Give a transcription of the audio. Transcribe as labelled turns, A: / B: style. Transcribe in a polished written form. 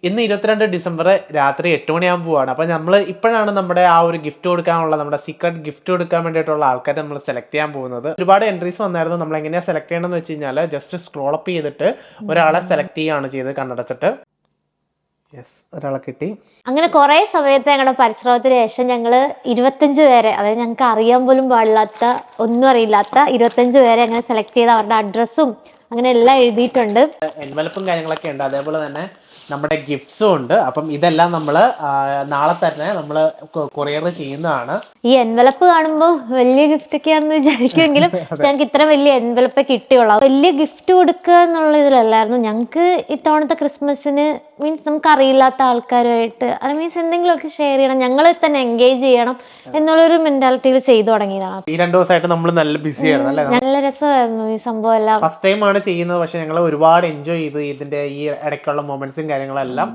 A: ഇന്ന് 22 ഡിസംബർ രാത്രി 8 മണിയാകുമ്പോൾ പോവാണ്. അപ്പോൾ നമ്മൾ ഇപ്പോഴാണ് നമ്മുടെ ആ ഒരു ഗിഫ്റ്റ് കൊടുക്കാനുള്ള നമ്മുടെ സീക്രട്ട് ഗിഫ്റ്റ് കൊടുക്കാൻ വേണ്ടിയിട്ടുള്ള ആൾക്കാരെ നമ്മൾ സെലക്ട് ചെയ്യാൻ പോകുന്നത്. ഒരുപാട് എൻട്രീസ് വന്നായിരുന്നു. നമ്മൾ എങ്ങനെയാണ് സെലക്ട് ചെയ്യണമെന്ന് വെച്ച് കഴിഞ്ഞാൽ ജസ്റ്റ് സ്ക്രോൾ അപ്പ് ചെയ്തിട്ട് ഒരാളെ സെലക്ട് ചെയ്യുകയാണ് ചെയ്ത് കണ്ണടച്ചിട്ട്. യെസ്, ഒരാളെ കിട്ടി.
B: അങ്ങനെ കുറെ സമയത്ത് ഞങ്ങളുടെ പരിശ്രമത്തിന് ശേഷം ഞങ്ങൾ 25 പേരെ, അതായത് ഞങ്ങൾക്ക് അറിയാൻ പോലും പാടില്ലാത്ത, ഒന്നും അറിയില്ലാത്ത 25 പേരെ അങ്ങനെ സെലക്ട് ചെയ്ത് അവരുടെ അഡ്രസ്സും അങ്ങനെ എല്ലാം എഴുതിയിട്ടുണ്ട്.
A: എൻവലപ്പും കാര്യങ്ങളൊക്കെ ഉണ്ട്, അതേപോലെ തന്നെ നമ്മുടെ ഗിഫ്റ്റ്സും ഉണ്ട്. അപ്പം ഇതെല്ലാം നമ്മൾ നാളെ തന്നെ നമ്മൾ കൊറിയർ ചെയ്യുന്നതാണ്.
B: ഈ എൻവലപ്പ് കാണുമ്പോൾ വലിയ ഗിഫ്റ്റ് ഒക്കെയാണെന്ന് വിചാരിക്കുമെങ്കിലും ഞങ്ങൾക്ക് ഇത്ര വലിയ എൻവലപ്പേ കിട്ടിയുള്ളൂ. വലിയ ഗിഫ്റ്റ് കൊടുക്കുക എന്നുള്ള ഇതിലല്ലായിരുന്നു. ഞങ്ങൾക്ക് ഇത്തവണത്തെ ക്രിസ്മസിന് മീൻസ് നമുക്ക് അറിയില്ലാത്ത ആൾക്കാരുമായിട്ട്, അത് മീൻസ് എന്തെങ്കിലുമൊക്കെ ഷെയർ ചെയ്യണം, ഞങ്ങളെ തന്നെ എൻഗേജ് ചെയ്യണം എന്നുള്ളൊരു മെന്റാലിറ്റിയിൽ ചെയ്തു തുടങ്ങിയതാണ്.
A: ഈ 2 ദിവസമായിട്ട് നമ്മൾ നല്ല ബിസി ആയിരുന്നു അല്ലേ?
B: നല്ല രസമായിരുന്നു ഈ സംഭവം എല്ലാം.
A: ഫസ്റ്റ് ടൈം ആണ് ചെയ്യുന്നത്, പക്ഷെ ഞങ്ങൾ ഒരുപാട് എൻജോയ് ചെയ്തു ഇതിന്റെ ഈ ഇടയ്ക്കുള്ള മൊമെന്റ്സും കാര്യങ്ങളെല്ലാം.